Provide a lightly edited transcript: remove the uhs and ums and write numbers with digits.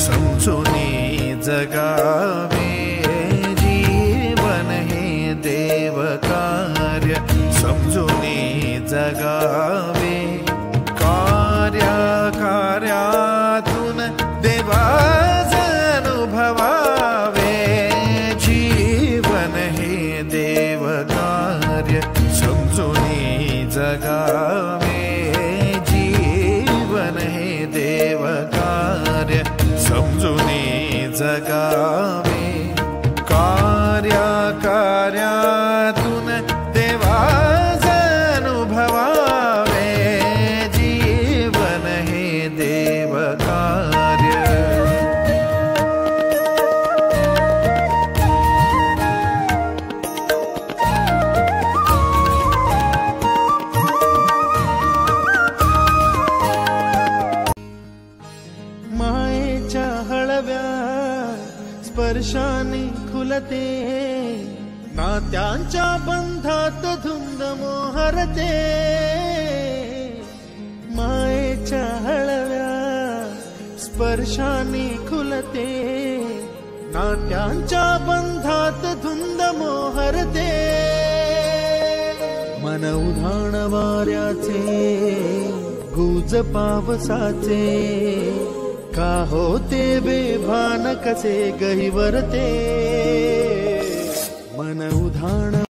समजूनी जगावे जीवन हे देव कार्य समजूनी जगावे कार्यातून देवाच अनुभवावे जीवन हे देव कार्य समजूनी जगावे जीवन हे देव कार्य समजूनी जगावे कार्यातून देवाच अनुभवावे जीवन हे देव कार्य मायेच्या हळव्या स्पर्शाने खुलते नात्यांच्या बंधात धुंद मोहरते मायेच्या हळव्या स्पर्शाने खुलते नात्यांच्या बंधात धुंद मोहरते मन उधाण वाऱ्याचे गुज पावसाचे का होते बेभान कसे गहिवरते